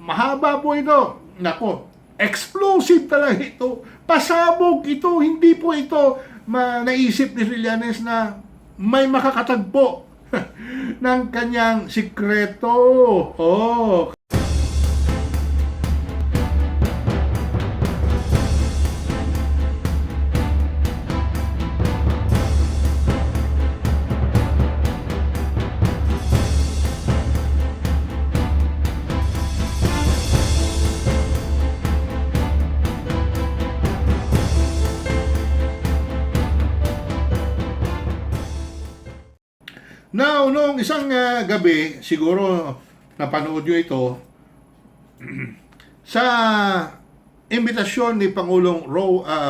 mahaba po ito. Nako, explosive talaga ito. Pasabog ito. Hindi po ito naisip ni Trillanes na may makakatagpo ng kanyang sikreto. Oh, now, noong isang gabi, siguro napanood nyo ito, sa imbitasyon ni Pangulong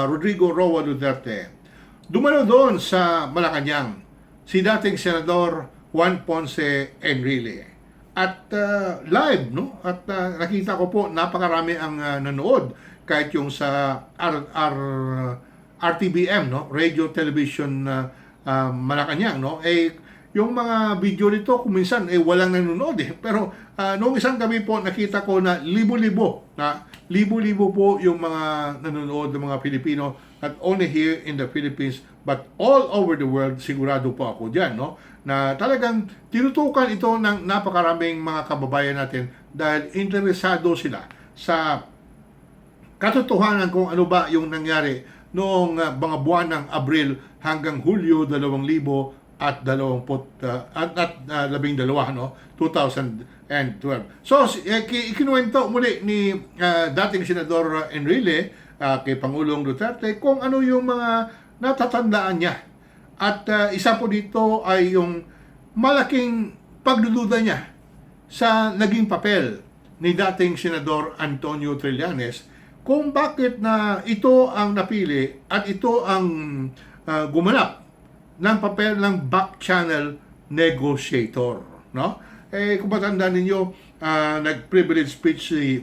Rodrigo Roa Duterte, dumalo doon sa Malacanang si dating Senador Juan Ponce Enrile. At live, no? At nakita ko po, napakarami ang nanood, kahit yung sa RTBM, no? Radio Television Malacanang, no? Yung mga video nito, kuminsan, walang nanonood Pero noong isang gabi po, nakita ko na libo-libo po yung mga nanonood ng mga Pilipino, not only here in the Philippines, but all over the world. Sigurado po ako dyan, no? Na talagang tinutukan ito ng napakaraming mga kababayan natin dahil interesado sila sa katotohanan kung ano ba yung nangyari noong mga buwan ng Abril hanggang Hulyo 2000 at 12, no? 2012. So, ikinuwento muli ni dating Senador Enrile kay Pangulong Duterte kung ano yung mga natatandaan niya. At isa po dito ay yung malaking pagdududa niya sa naging papel ni dating Senador Antonio Trillanes kung bakit na ito ang napili at ito ang gumanap ng papel ng back channel negotiator, no? Kung matandaan ninyo, nag-privilege speech si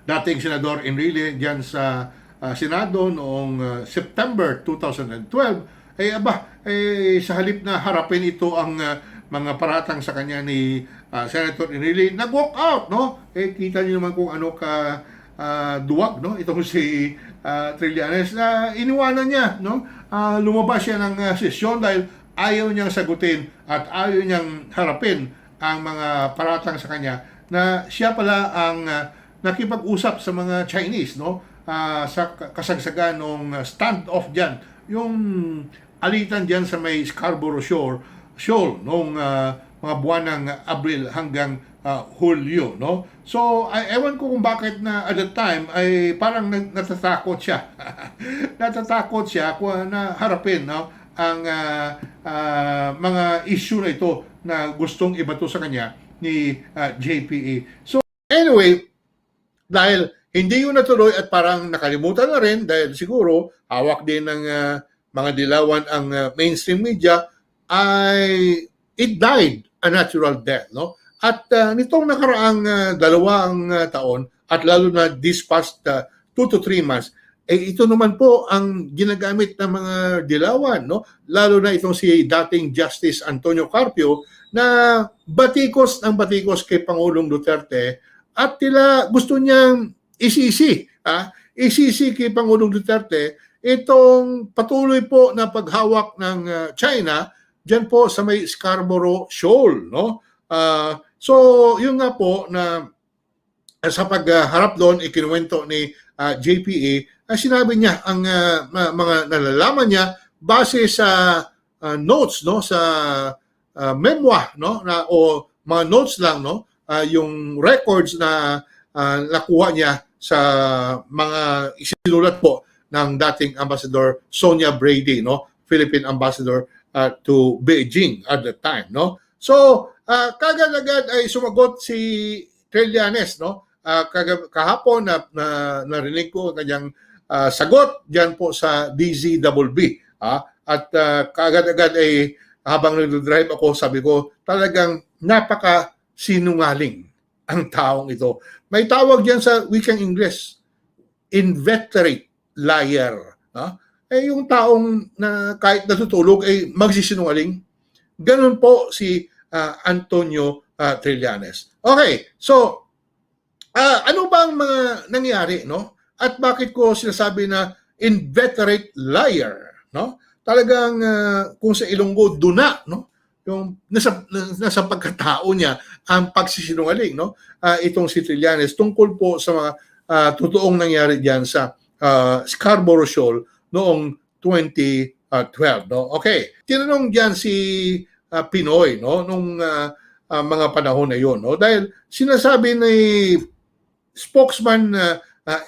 dating Senador Enrile diyan sa Senado noong September 2012. Sa halip na harapin ito ang mga paratang sa kanya ni Senator Enrile, nag-walk out, no? Kita niyo naman kung ano ka duwag, no? Itong si Trillanes na iniwanan niya, no? Lumabas siya ng sesyon dahil ayaw niyang sagutin at ayaw niyang harapin ang mga paratang sa kanya na siya pala ang nakipag-usap sa mga Chinese, no? Sa kasagsagan ng standoff diyan, yung alitan diyan sa may Scarborough Shoal noong mga buwan ng Abril hanggang Hulyo, no? So, ewan ko kung bakit na at that time ay parang natatakot siya. Natatakot siya kung na harapin, no, ang mga issue na ito na gustong ibato sa kanya ni JPE. So, anyway, dahil hindi yun natuloy at parang nakalimutan na rin dahil siguro hawak din ng mga dilawan ang mainstream media, ay it died a natural death, no? At nitong nakaraang dalawang taon at lalo na this past 2 to 3 months, ito naman po ang ginagamit ng mga dilawan, no? Lalo na itong si dating Justice Antonio Carpio na batikos ng batikos kay Pangulong Duterte at tila gusto niyang isisi kay Pangulong Duterte itong patuloy po na paghawak ng China diyan po sa may Scarborough Shoal, no? So, yun nga po na sa pagharap doon, ikinuwento ni JPA, sinabi niya ang mga nalalaman niya base sa notes, no, sa memoir, no, o mga notes lang, no, yung records na nakuha niya sa mga isinulat po ng dating Ambassador Sonia Brady, no, Philippine Ambassador to Beijing at the time, no. So, kagad-agad ay sumagot si Trillanes, no? Kahapon na narinig ko kanyang sagot diyan po sa DZBB. At kagad-agad ay habang nagdodrive ako, sabi ko, talagang napaka-sinungaling ang taong ito. May tawag diyan sa wikang Ingles, inveterate liar. Yung taong na kahit natutulog ay magsisinungaling. Ganun po si Antonio Trillanes. Okay, so Ano ba ang mga nangyari, no? At bakit ko sinasabi na inveterate liar, no? Talagang kung sa Ilonggo duna, no? Yung nasa pagkatao niya ang pagsisinungaling, no? Itong si Trillanes tungkol po sa mga totoong nangyari diyan sa Scarborough Shoal noong 2012, no? Okay. Tinanong diyan si Pinoy, no, nung mga panahon na 'yon, no? Dahil sinasabi ni spokesman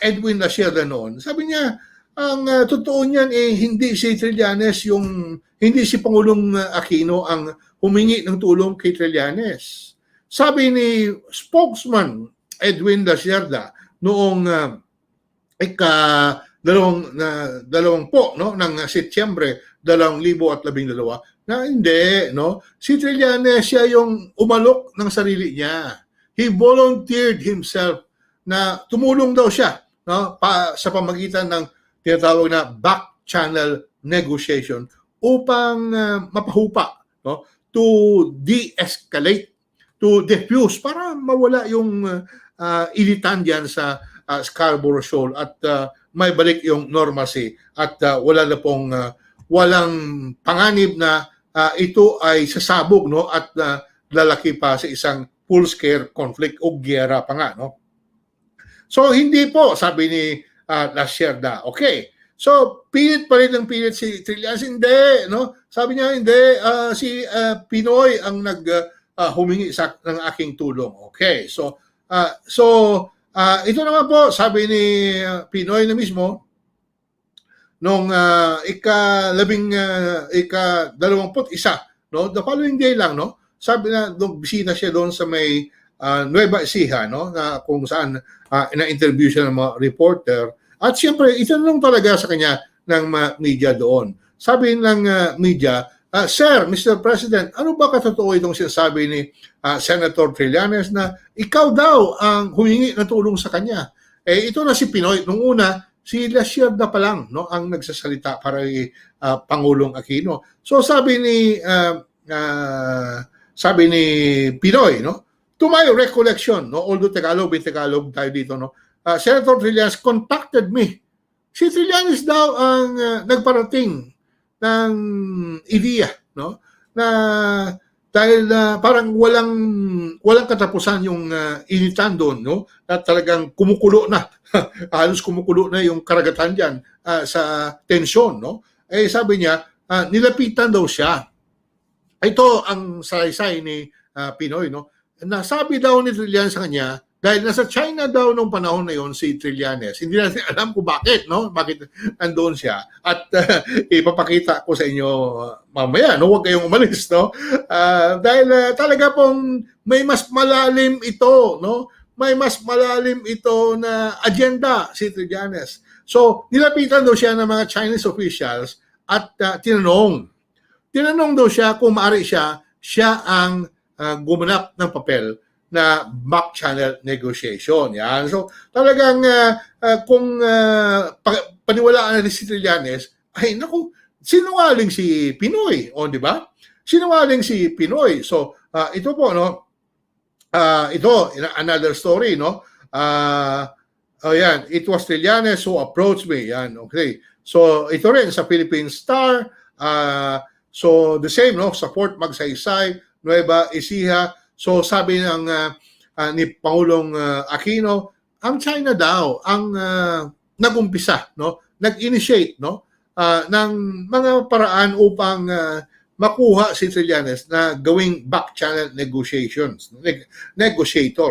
Edwin Lasierda noon, sabi niya, ang totoo niyan hindi si Trillanes hindi si Pangulong Aquino ang humingi ng tulong kay Trillanes. Sabi ni spokesman Edwin Lasierda noong dalawang po, no, ng Setyembre 2012 na hindi, no, si Trillanes siya yung umalok ng sarili niya. He volunteered himself na tumulong daw siya, no, sa pamagitan ng tinatawag na back channel negotiation upang mapahupa, no, to de-escalate, to diffuse para mawala yung ilitan diyan sa Scarborough Shoal at may balik yung normalcy at wala na pong walang panganib na ito ay sasabog, no, at lalaki pa sa isang full-scale conflict o giyera pa nga, no. So hindi po, sabi ni Lasierda. Okay. So pilit pa rin ng pilit si Trillanes, hindi, no. Sabi niya hindi, si Pinoy ang humingi ng aking tulong. Okay. So ito naman po, sabi ni Pinoy na mismo, nung ika-21, no, the following day lang, no, sabi na, bisita siya doon sa may Nueva Ecija, no, na kung saan na-interview siya ng mga reporter. At siyempre, itanong talaga sa kanya ng media doon. Sabi ng media, Sir, Mr. President, ano ba katotoo itong sinasabi ni Senator Trillanes na ikaw daw ang humingi ng tulong sa kanya? Ito na si Pinoy. Nung una, si Lasierda pa lang, no, ang nagsasalita para kay Pangulong Aquino. So sabi ni Pinoy, no, to my recollection, no, although Tagalog tayo dito, no, Senator Trillanes contacted me. Si Trillanes daw ang nagparating ng ideya, no, na dahil parang walang katapusan yung initan doon, no, at talagang kumukulo na halos kumukulo na yung karagatan diyan sa tensyon, no. Sabi niya, nilapitan daw siya. Ito ang salaysay ni Pinoy, no. Nasabi daw ni Trillanes sa kanya, dahil nasa China daw nung panahon na yon si Trillanes. Hindi natin alam kung bakit, no? Bakit nandoon siya. At ipapakita ko sa inyo mamaya, no? Huwag kayong umalis, no? Dahil talaga pong may mas malalim ito, no? May mas malalim ito na agenda si Trillanes. So, nilapitan daw siya ng mga Chinese officials at tinanong daw siya kung maaari siya ang gumanap ng papel na back channel negotiation. Yan. So talagang kung paniwalaan na si Trillanes, ay naku, sinungaling si Pinoy, o di ba? Sinungaling si Pinoy. So ito po, no. Ito another story, no. Yan, it was Trillanes who approached me. Yan, okay. So ito rin sa Philippine Star, so the same, no, support Magsaysay, Nueva Ecija. So sabi ng ni Pangulong Aquino, ang China daw ang nag-umpisa, no, nag-initiate, no, ng mga paraan upang makuha si Trillanes na gawing back channel negotiator,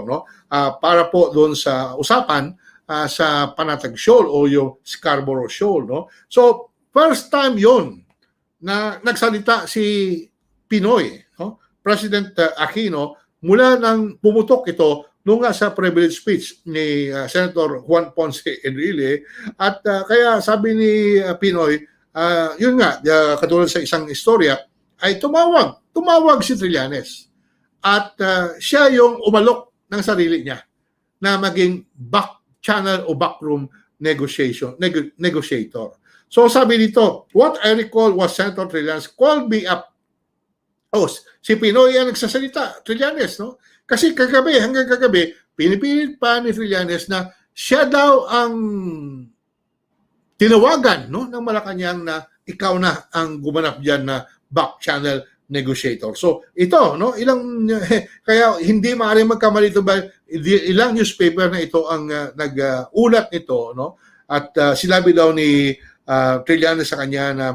no, para po doon sa usapan sa Panatag Shoal o yung Scarborough Shoal, no. So first time 'yon na nagsalita si Pinoy, no, President Aquino, mula nang pumutok ito nung nga sa privilege speech ni Senator Juan Ponce Enrile. At kaya sabi ni Pinoy, yun nga, katulad sa isang istorya, ay tumawag si Trillanes. At siya yung umalok ng sarili niya na maging back channel o backroom negotiator. So sabi dito, what I recall was Senator Trillanes called me up. Si Pinoy ang nagsasalita, Trillanes, no? Kasi hanggang kagabi, pinipilit pa ni Trillanes na siya daw ang tinawagan, no, ng Malacanang na ikaw na ang gumanap diyan na back channel negotiator. So ito, no, kaya hindi maaaring magkamali ito, ba ilang newspaper na ito ang nag-ulat nito, no, at sinabi daw ni Trillanes sa kanya na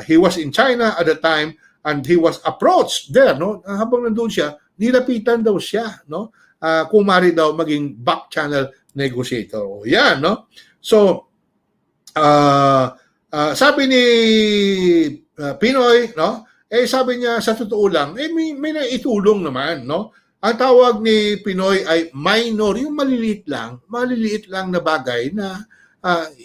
he was in China at the time and he was approached there, no, habang nandoon siya, nilapitan daw siya, no, kung maaari daw maging back channel negotiator. O yan, no. So sabi ni Pinoy, no, sabi niya sa totoo lang, may naitulong naman, no. Ang tawag ni Pinoy ay minor, yung maliliit lang na bagay na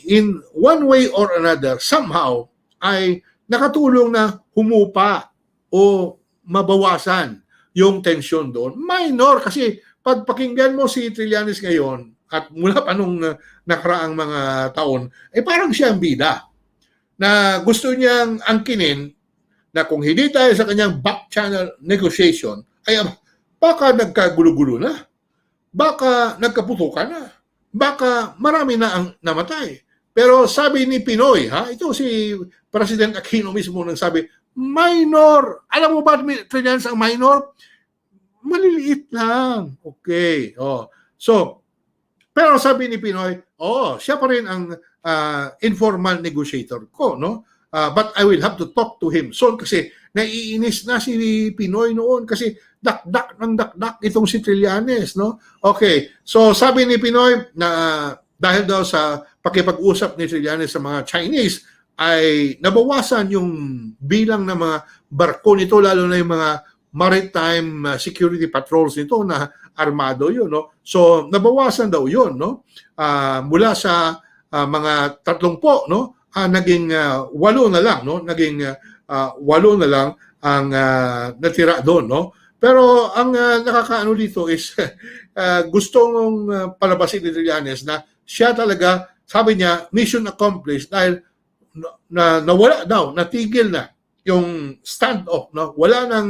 in one way or another, somehow, ay nakatulong na humupa o mabawasan yung tension doon. Minor, kasi pag pakinggan mo si Trillanes ngayon, at mula pa nung nakaraang mga taon, parang siya ang bida na gusto niyang angkinin na kung hindi tayo sa kanyang back channel negotiation, ay baka nagkagulo-gulo na, baka nagkaputukan na, baka marami na ang namatay. Pero sabi ni Pinoy, ito si President Aquino mismo nang sabi, minor. Alam mo ba, Trillanes, ang minor? Maliliit lang. Okay. So, pero sabi ni Pinoy, siya pa rin ang informal negotiator ko, no? But I will have to talk to him soon kasi naiinis na si Pinoy noon kasi dakdak itong si Trillanes, no? Okay. So sabi ni Pinoy na dahil daw sa pakipag-usap ni Trillanes sa mga Chinese ay nabawasan yung bilang ng mga barko nito, lalo na yung mga maritime security patrols nito na armado yun, no? So nabawasan daw yun, no? Mula sa mga 30, no? Naging 8 na lang, no? Naging 8 na lang ang natira doon, no? Pero ang nakakaano dito is gustong palabasin ni Trillanes na siya talaga, sabi niya, mission accomplished dahil nawala daw, natigil na yung standoff, no? Wala nang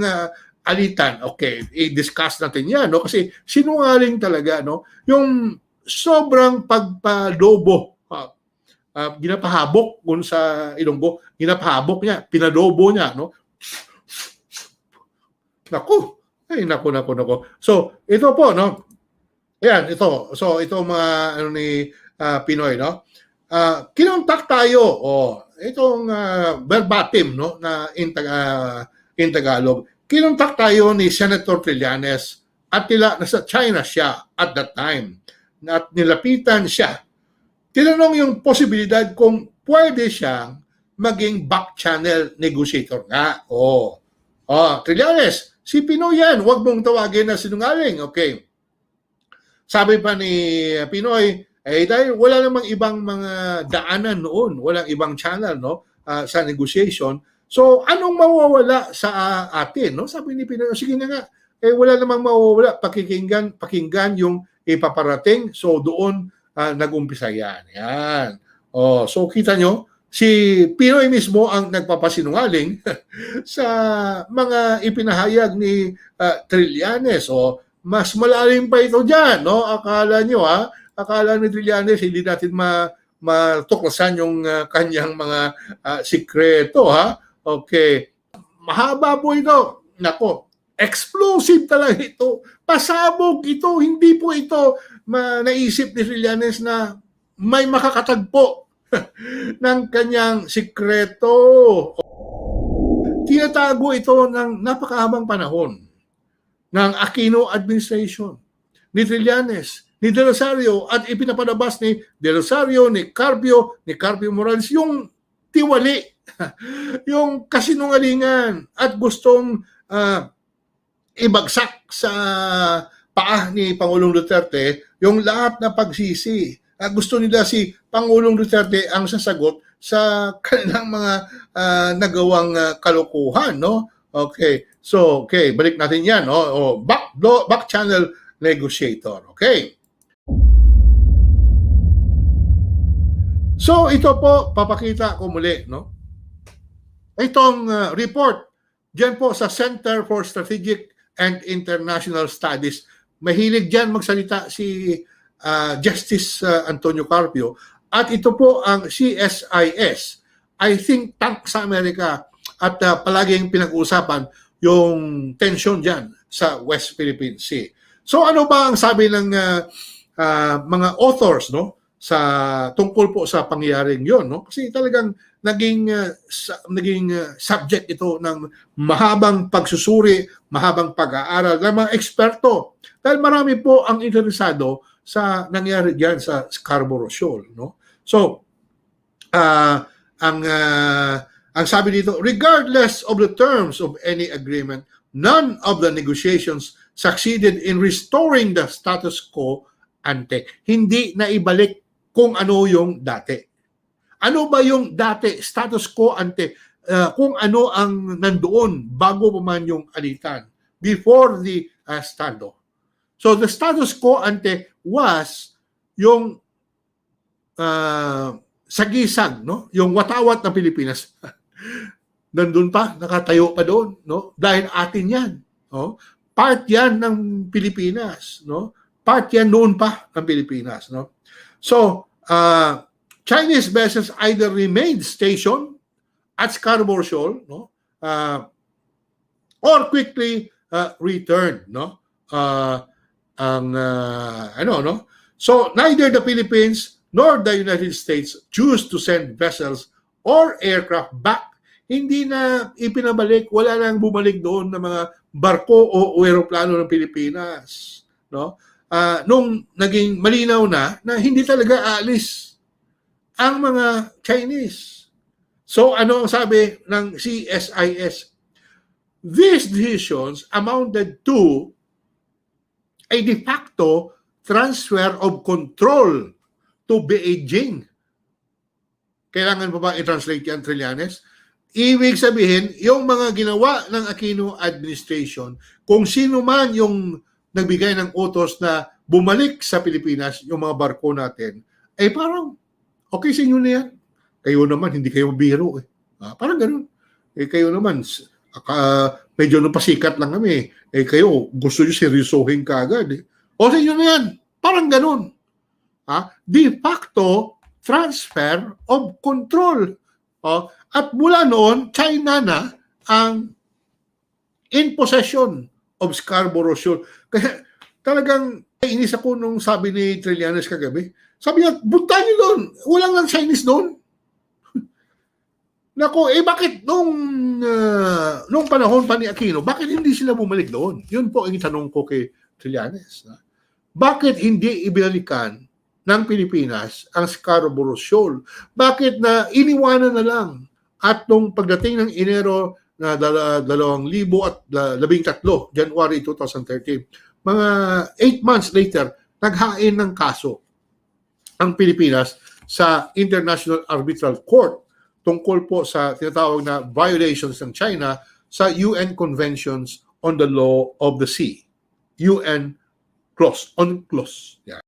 alitan. Okay, i-discuss natin yan, no? Kasi sinungaling talaga, no? Yung sobrang pagpalobo, ginapahabok kung sa Ilonggo, ginapahabok niya, pinadobo niya, no? Naku. So, ito po, no? Ayan, ito. So, ito mga ni Pinoy, no? Kinontak tayo, itong verbatim, no, na in Tagalog. Kinontak tayo ni Senator Trillanes at nasa China siya at that time. At nilapitan siya. Tinanong yung posibilidad kung pwede siyang maging back channel negotiator nga. Trillanes, si Pinoy yan, huwag mong tawagin na sinungaling. Okay. Sabi pa ni Pinoy, dahil wala namang ibang mga daanan noon, walang ibang channel, no, sa negotiation. So, anong mawawala sa atin, no? Sabi ni Pinoy, sige na nga, wala namang mawawala, pakinggan yung ipaparating. So, doon nag-umpisa yan. Yan. So, kita nyo, si Pinoy mismo ang nagpapasinungaling sa mga ipinahayag ni Trillanes. Mas malalim pa ito dyan, no? Akala nyo, akala ni Trillanes, hindi natin matuklasan yung kanyang mga sikreto, Okay. Mahaba po ito. Nako, explosive talaga ito. Pasabog ito. Hindi po ito naisip ni Trillanes na may makakatagpo ng kanyang sikreto. Tinatago ito ng napakahabang panahon ng Aquino administration, ni Trillanes, ni De Rosario, at ipinapadabas ni De Rosario, ni Carpio Morales, yung tiwali, yung kasinungalingan at gustong ibagsak sa paa ni Pangulong Duterte yung lahat na pagsisi. Gusto nila si Pangulong Duterte ang sasagot sa kanilang mga nagawang kalokohan, no? Okay. So, okay, balik natin 'yan, no? Back channel negotiator. Okay. So, ito po papakita ko muli, no? Itong report diyan po sa Center for Strategic and International Studies Mahilig dyan magsalita si Justice Antonio Carpio. At ito po ang CSIS, I think tank sa Amerika, at palaging pinag-uusapan yung tension dyan sa West Philippine Sea. So ano ba ang sabi ng mga authors, no, sa tungkol po sa pangyayaring yon, no? Kasi talagang naging subject ito ng mahabang pagsusuri, mahabang pag-aaral ng mga eksperto. Dahil marami po ang interesado sa nangyari diyan sa Scarborough Shoal, no? So ang sabi dito, regardless of the terms of any agreement, none of the negotiations succeeded in restoring the status quo ante. Hindi na ibalik kung ano yung dati. Ano ba yung dati? Status quo ante. Kung ano ang nandoon bago pa man yung alitan. Before the standoff. So the status quo ante was yung sagisag, no? Yung watawat ng Pilipinas. Nandun pa, nakatayo pa doon, no? Dahil atin 'yan, no? Part 'yan ng Pilipinas, no? Part 'yan noon pa ng Pilipinas, no? So, Chinese vessels either remained stationed at Scarborough Shoal, no? Or quickly returned, no? So neither the Philippines nor the United States choose to send vessels or aircraft back. Hindi na ipinabalik, wala nang bumalik doon ng mga barko o eroplano ng Pilipinas, no? Nung naging malinaw na hindi talaga aalis ang mga Chinese. So ano ang sabi ng CSIS? These decisions amounted to a de facto transfer of control to Beijing. Kailangan pa ba i-translate yan, Trillanes? Ibig sabihin, yung mga ginawa ng Aquino administration, kung sino man yung nagbigay ng utos na bumalik sa Pilipinas, yung mga barko natin, ay parang, okay sa inyo na yan. Kayo naman, hindi kayo biro. Parang ganun. Kayo naman, medyo napasikat lang kami. Kayo, gusto nyo seryosohin ka agad. O sa inyo na yan. Parang ganun. De facto transfer of control. At mula noon, China na ang in possession of Scarborough Shoal. Kaya talagang inis ako nung sabi ni Trillanes kagabi. Sabi niya, bunta niyo doon. Walang lang Chinese doon. Nako, bakit nung panahon pa ni Aquino, bakit hindi sila bumalik doon? Yun po ang tanong ko kay Trillanes. Bakit hindi ibalikan ng Pilipinas ang Scarborough Shoal? Bakit na iniwanan na lang? At nung pagdating ng Enero na 2013, January 2013, mga 8 months later, naghain ng kaso ang Pilipinas sa International Arbitral Court tungkol po sa tinatawag na violations ng China sa UN Conventions on the Law of the Sea. UN clause, on clause. Yeah.